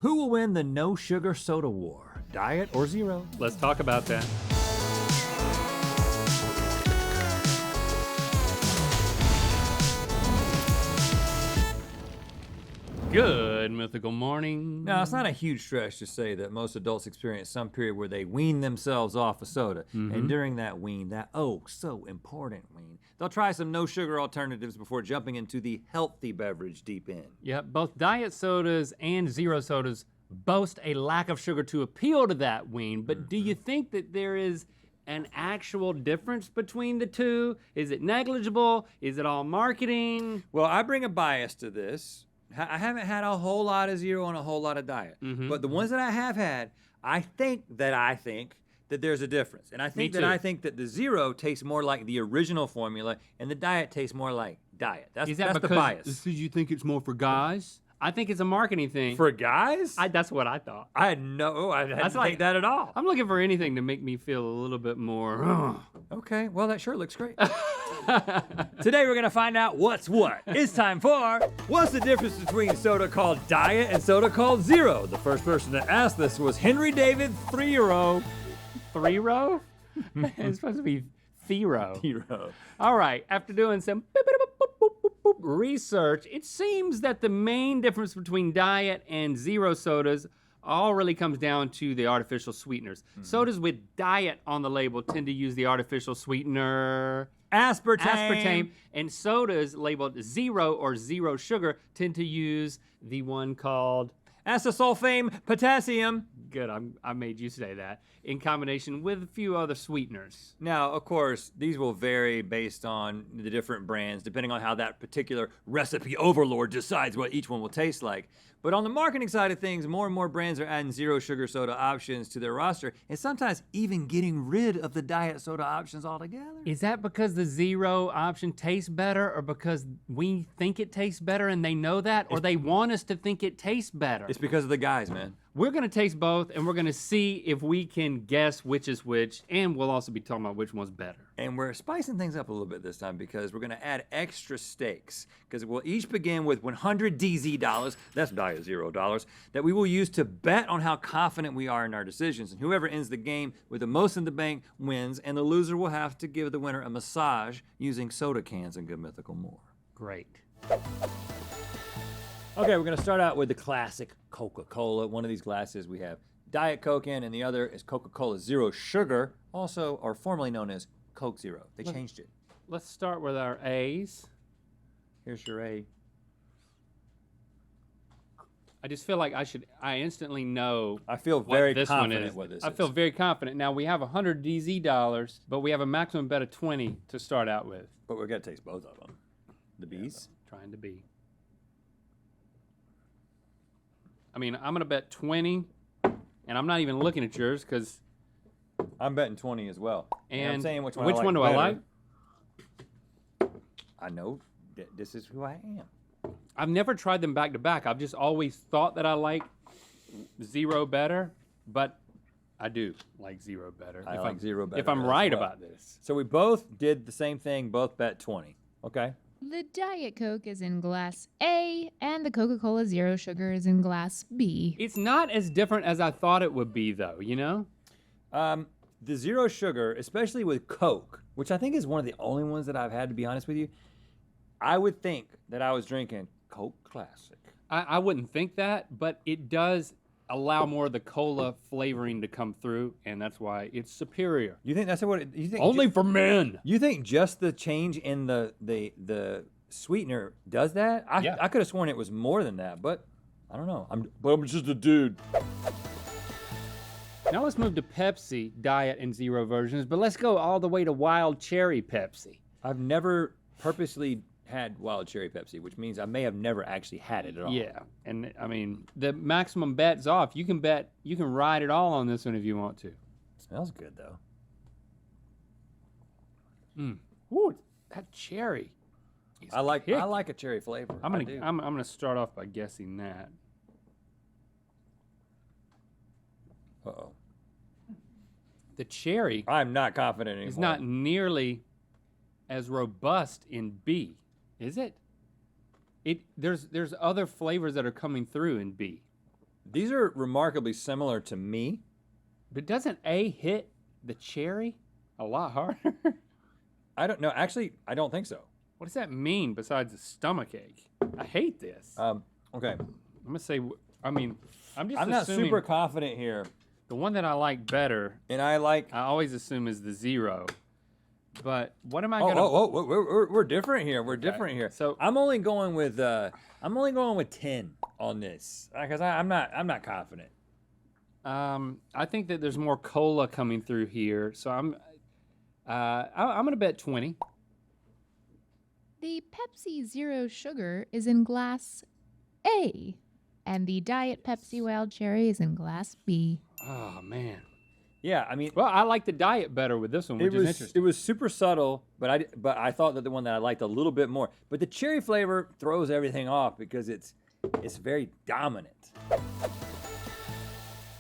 Who will win the no sugar soda war? Diet or zero? Let's talk about that. Good mythical morning. Now, it's not a huge stretch to say that most adults experience some period where they wean themselves off of soda. And during that wean, so important wean, they'll try some no sugar alternatives before jumping into the healthy beverage deep end. Yep, both diet sodas and zero sodas boast a lack of sugar to appeal to that wean, but do you think that there is an actual difference between the two? Is it negligible? Is it all marketing? Well, I bring a bias to this. I haven't had a whole lot of zero and a whole lot of diet. But the ones that I have had, I think that there's a difference. And I think that the zero tastes more like the original formula and the diet tastes more like diet. That's the bias. Because you think it's more for guys? I think it's a marketing thing. For guys? That's what I thought. I didn't think that at all. I'm looking for anything to make me feel a little bit more. Okay, well that sure looks great. Today we're gonna find out what's what. It's time for, what's the difference between soda called diet and soda called zero? The first person to ask this was Henry David Thoreau. Thoreau? It's supposed to be Thoreau. Thoreau. All right, after doing some research, it seems that the main difference between diet and zero sodas all really comes down to the artificial sweeteners. Sodas with diet on the label tend to use the artificial sweetener aspartame, and sodas labeled zero or zero sugar tend to use the one called acesulfame potassium. Good, I made you say that, in combination with a few other sweeteners. Now, of course, these will vary based on the different brands, depending on how that particular recipe overlord decides what each one will taste like. But on the marketing side of things, more and more brands are adding zero sugar soda options to their roster, and sometimes even getting rid of the diet soda options altogether. Is that because the zero option tastes better, or because we think it tastes better and they know that, or they want us to think it tastes better? It's because of the guys, man. We're gonna taste both, and we're gonna see if we can guess which is which, and we'll also be talking about which one's better. And we're spicing things up a little bit this time because we're gonna add extra stakes, because we'll each begin with 100 DZ dollars, that's diet $0, that we will use to bet on how confident we are in our decisions. And whoever ends the game with the most in the bank wins, and the loser will have to give the winner a massage using soda cans and Good Mythical more. Great. Okay, we're gonna start out with the classic Coca-Cola. One of these glasses we have Diet Coke in, and the other is Coca-Cola Zero Sugar, also, or formerly known as Coke Zero. They changed it. Let's start with our A's. Here's your A. I just feel like I instantly know I feel what very this confident one is. what this I is. feel very confident. Now, we have 100 DZ dollars, but we have a maximum bet of 20 to start out with. But we're gonna taste both of them. The B's. Trying to be. I mean, I'm gonna bet 20, and I'm not even looking at yours because. I'm betting 20 as well. And I'm saying which one do I like? I know this is who I am. I've never tried them back to back. I've just always thought that I like zero better, but I do like zero better. I like zero better If I'm as right well. about this. So we both did the same thing, both bet 20. Okay. The Diet Coke is in glass A, and the Coca-Cola Zero Sugar is in glass B. It's not as different as I thought it would be, though, you know? The Zero Sugar, especially with Coke, which I think is one of the only ones that I've had, to be honest with you, I would think that I was drinking Coke Classic. I wouldn't think that, but it does allow more of the cola flavoring to come through, and that's why it's superior. You think that's what you think? Only for men. You think just the change in the sweetener does that? Yeah. I could have sworn it was more than that, but I don't know. I'm just a dude. Now let's move to Pepsi, diet and zero versions, but let's go all the way to wild cherry Pepsi. I've never purposely had wild cherry Pepsi, which means I may have never actually had it at all. Yeah, and I mean, the maximum bet's off. You can ride it all on this one if you want to. Smells good though. Ooh, that cherry. I like a cherry flavor. I'm gonna start off by guessing that. Uh-oh. The cherry I'm not confident anymore. is not nearly as robust in B, is it? There's other flavors that are coming through in B. These are remarkably similar to me. But doesn't A hit the cherry a lot harder? I don't know. Actually, I don't think so. What does that mean besides a stomach ache? I hate this. Okay. I'm gonna say. I'm just I'm not assuming super confident here, the one that I like better. and I like. I always assume is the zero. But what am I Oh, gonna? we're different here. We're different here. So- I'm only going with 10 on this because I'm not confident. I think that there's more cola coming through here, so I'm gonna bet 20. The Pepsi Zero Sugar is in glass A, and the Diet Pepsi Wild Cherry is in glass B. Oh man. Yeah, I mean, Well, I like the diet better with this one, which is interesting. it was super subtle, but I thought that the one that I liked a little bit more. But the cherry flavor throws everything off because it's very dominant.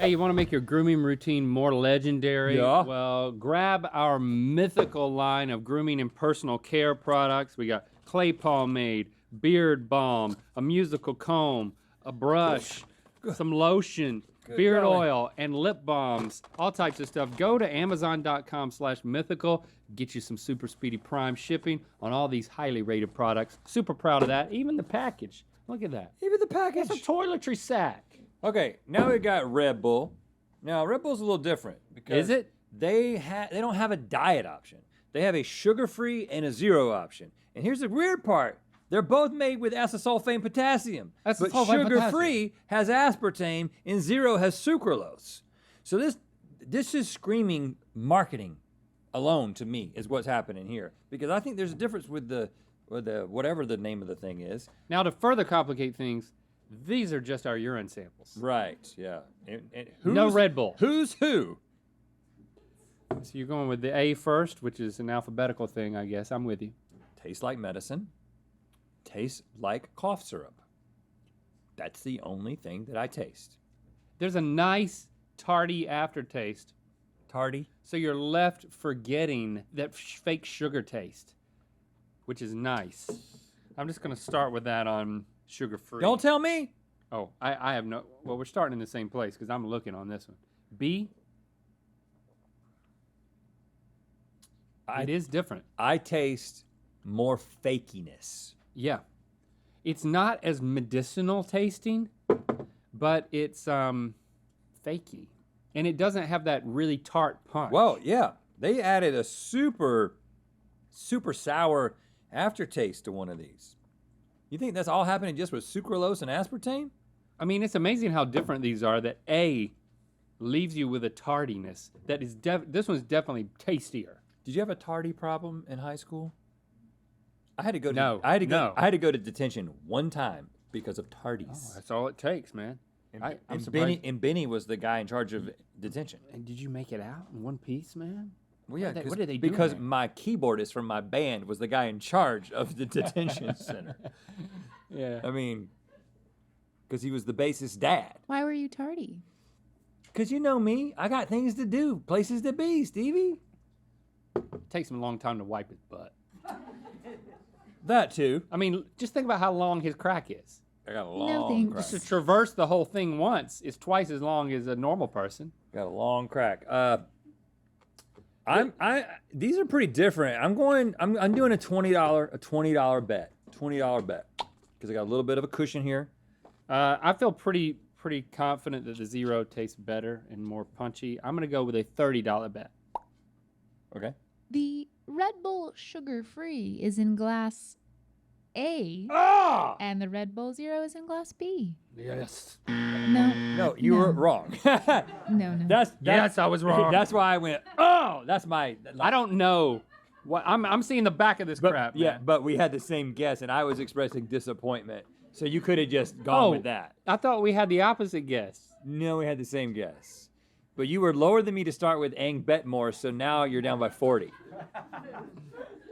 Hey, you want to make your grooming routine more legendary? Yeah. Well, grab our Mythical line of grooming and personal care products. We got clay pomade, beard balm, a musical comb, a brush, some lotion, beard golly. oil, and lip balms, all types of stuff. Go to amazon.com/mythical. Get you some super speedy prime shipping on all these highly rated products. Super proud of that. Even the package. Look at that. Even the package. It's a toiletry sack. Okay, now we got Red Bull. Now Red Bull's a little different because Is it? they don't have a diet option. They have a sugar-free and a zero option. And here's the weird part. They're both made with acesulfame potassium. But Acesulfame sugar-free has aspartame and zero has sucralose. So this is screaming marketing alone to me is what's happening here. Because I think there's a difference with the whatever the name of the thing is. Now, to further complicate things, these are just our urine samples. Right, yeah. And No Red Bull. Who's who? So you're going with the A first, which is an alphabetical thing, I guess. I'm with you. Tastes like medicine. Tastes like cough syrup. That's the only thing that I taste. There's a nice tardy aftertaste, Tardy. so you're left forgetting that fake sugar taste, which is nice. I'm just going to start with that on sugar-free. Don't tell me. Oh, I have no... Well, we're starting in the same place because I'm looking on this one. B. It is different. I taste more fakiness. Yeah. It's not as medicinal tasting, but it's fakey. And it doesn't have that really tart punch. Well, yeah. They added a super sour aftertaste to one of these. You think that's all happening just with sucralose and aspartame? I mean, it's amazing how different these are, that A leaves you with a tardiness. That is this one's definitely tastier. Did you have a tardy problem in high school? I had to go to No, I had to go no. I had to go to detention one time because of tardies. Oh, that's all it takes, man. I'm and surprised. Benny was the guy in charge of detention. And did you make it out in one piece, man? Well, yeah, What did they do because there? my keyboardist from my band was the guy in charge of the detention center. Yeah. I mean, because he was the bassist dad. Why were you tardy? Because you know me, I got things to do, places to be, Stevie. It takes him a long time to wipe his butt. That too. I mean, just think about how long his crack is. I got a No, long thanks. crack. Just to traverse the whole thing once is twice as long as a normal person. Got a long crack. These are pretty different. I'm doing a $20 bet. $20 bet. Because I got a little bit of a cushion here. I feel pretty confident that the zero tastes better and more punchy. I'm gonna go with a $30 bet. Okay. The Red Bull Sugar Free is in glass A, Ah! and the Red Bull Zero is in glass B. Yes. No. No, you were wrong. No. That's Yes, I was wrong. That's why I went, oh, that's my. I don't know. What I'm seeing the back of this But, crap. yeah, man. but we had the same guess, and I was expressing disappointment. So you could have just gone with that. I thought we had the opposite guess. No, we had the same guess. But you were lower than me to start with and bet more, so now you're down by 40.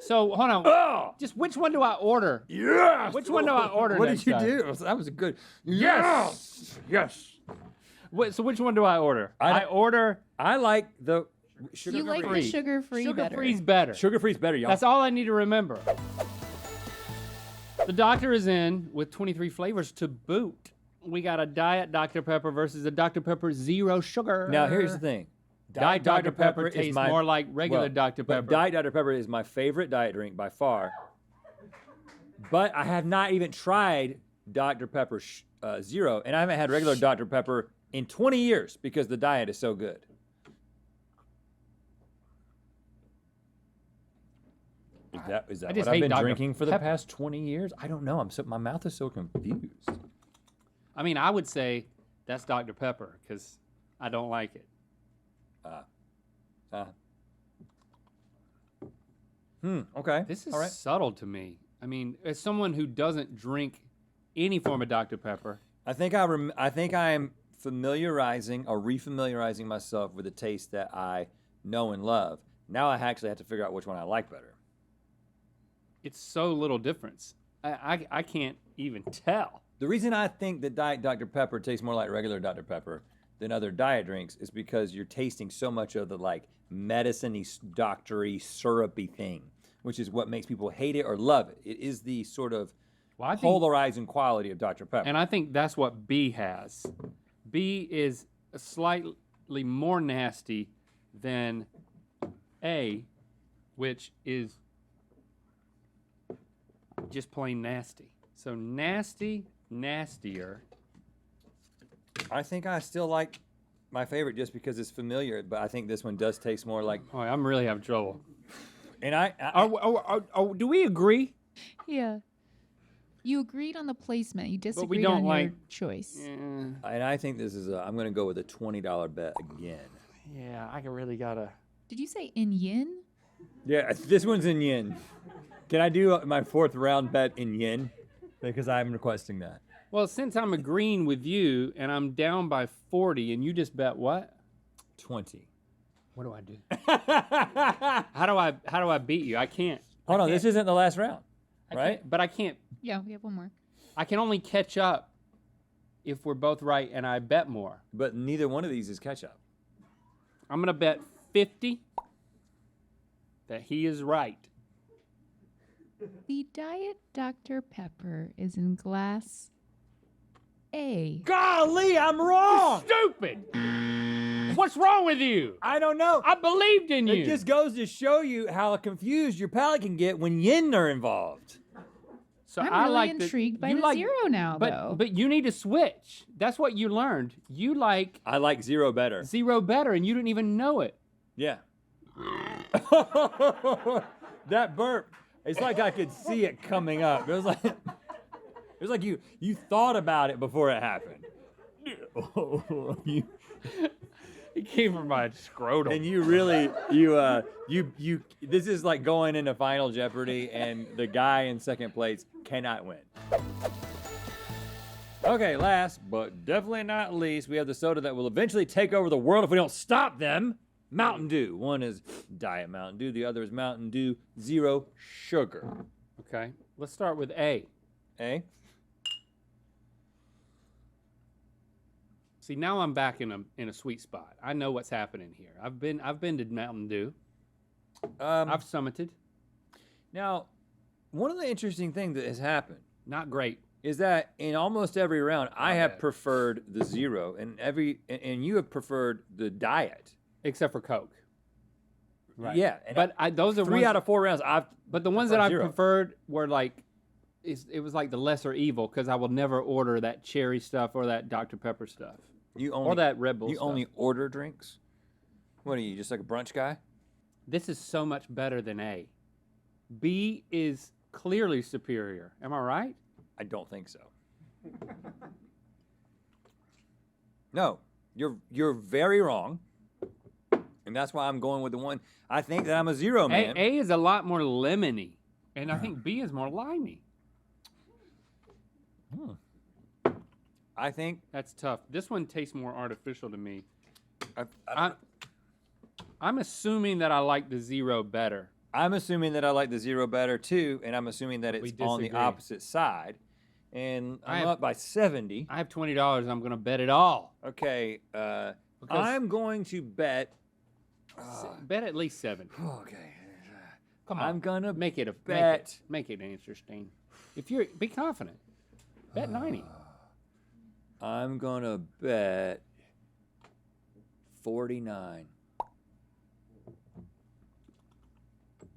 So hold on. Oh! Just which one do I order? Yes! Which one do I order What next did you time? do? That was a good. Yes! Yes! So which one do I order? I order I like the sugar You like the free. Sugar Free better. sugar-free's better. Sugar free's better, y'all. That's all I need to remember. The doctor is in with 23 flavors to boot. we got a Diet Dr. Pepper versus a Dr. Pepper Zero Sugar. Now, here's the thing. Diet Dr. Pepper tastes more like regular Dr. Pepper. But Diet Dr. Pepper is my favorite diet drink by far. But I have not even tried Dr. Pepper Zero, and I haven't had regular Dr. Pepper in 20 years because the diet is so good. Is that what I've been drinking for the past 20 years? I don't know. My mouth is so confused. I mean, I would say that's Dr. Pepper because I don't like it. Okay. This is all right. subtle to me. I mean, as someone who doesn't drink any form of Dr. Pepper, I think I am familiarizing or refamiliarizing myself with the taste that I know and love. Now I actually have to figure out which one I like better. it's so little difference. I can't even tell. The reason I think that Diet Dr. Pepper tastes more like regular Dr. Pepper than other diet drinks is because you're tasting so much of the like medicine-y, doctory, syrupy thing, which is what makes people hate it or love it. It is the sort of polarizing quality of Dr. Pepper. And I think that's what B has. B is slightly more nasty than A, which is just plain nasty. So nasty, nastier. I think I still like my favorite just because it's familiar, but I think this one does taste more like. Oh, I'm really having trouble. And do we agree? Yeah. You agreed on the placement. You disagreed we don't on like your choice. And I think this is I'm going to go with a $20 bet again. Yeah, I really gotta. Did you say in yin? Yeah, this one's in yen. Can I do my fourth round bet in yen? Because I'm requesting that. Well, since I'm agreeing with you and I'm down by 40 and you just bet what? 20. What do I do? How do I beat you? I can't. Hold on, this isn't the last round, right? But I can't. Yeah, we have one more. I can only catch up if we're both right and I bet more. But neither one of these is catch up. I'm going to bet 50 that he is right. The Diet Dr. Pepper is in glass A. Golly, I'm wrong! Stupid! What's wrong with you? I don't know. I believed in you. It just goes to show you how confused your palate can get when yen are involved. So I'm I really like intrigued by the zero now, though. But you need to switch. That's what you learned. You like I like zero better. zero better, and you didn't even know it. Yeah. That burp. It's like I could see it coming up. It was like you thought about it before it happened. It came from my scrotum. And you really you this is like going into Final Jeopardy and the guy in second place cannot win. Okay, last but definitely not least, we have the soda that will eventually take over the world if we don't stop them. Mountain Dew. One is Diet Mountain Dew, the other is Mountain Dew Zero Sugar. Okay, let's start with A. Eh? See, now I'm back in a sweet spot. I know what's happening here. I've been to Mountain Dew. I've summited. Now, one of the interesting things that has happened Not great. is that in almost every round, I have bad. preferred the zero, and you have preferred the diet. Except for Coke. Right. Yeah, and those are three ones, out of 4 rounds. But the ones that I zero. preferred were like, it was like the lesser evil because I will never order that cherry stuff or that Dr. Pepper stuff or that Red Bull You stuff. only order drinks? What are you, just like a brunch guy? This is so much better than A. B is clearly superior. Am I right? I don't think so. No, you're very wrong. And that's why I'm going with the one. I think that I'm a zero man. A is a lot more lemony, and I think B is more limey. I think That's tough. This one tastes more artificial to me. I- I'm assuming that I like the zero better. I'm assuming that I like the zero better too, and I'm assuming that We it's on the disagree. opposite side. And I I'm have- up by 70. I have $20 and I'm going to bet it all. Okay, Because- I'm going to bet. Bet at least 7. Okay, Come on. I'm gonna make it bet. make it interesting. If you're be confident. Bet 90. I'm gonna bet 49.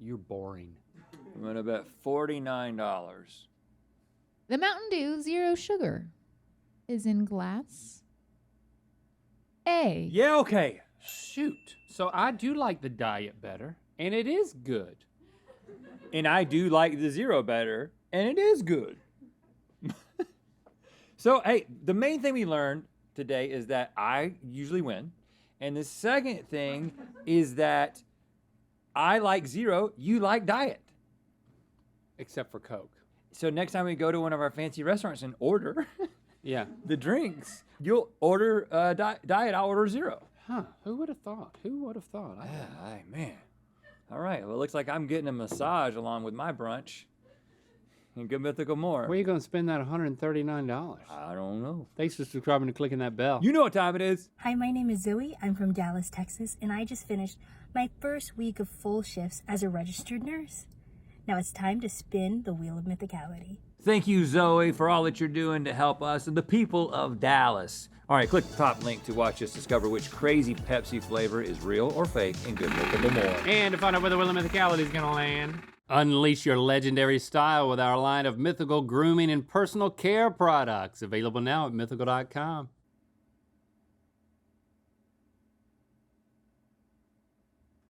You're boring. I'm gonna bet $49. The Mountain Dew Zero Sugar is in glass A. Yeah, okay. Shoot. So I do like the diet better, and it is good. And I do like the zero better, and it is good. So, hey, the main thing we learned today is that I usually win. And the second thing is that I like zero, you like diet. Except for Coke. So next time we go to one of our fancy restaurants and order Yeah. the drinks, you'll order diet, I'll order zero. Huh. Who would have thought? Who would have thought? Man. All right, well, it looks like I'm getting a massage along with my brunch. And good Mythical more. Where are you going to spend that $139? I don't know. Thanks for subscribing and clicking that bell. You know what time it is. Hi, my name is Zoe. I'm from Dallas, Texas, and I just finished my first week of full shifts as a registered nurse. Now it's time to spin the wheel of mythicality. Thank you, Zoe, for all that you're doing to help us and the people of Dallas. All right, click the top link to watch us discover which crazy Pepsi flavor is real or fake and good Mythical more. And to find out where the Wheel of Mythicality is going to land, unleash your legendary style with our line of mythical grooming and personal care products. Available now at mythical.com.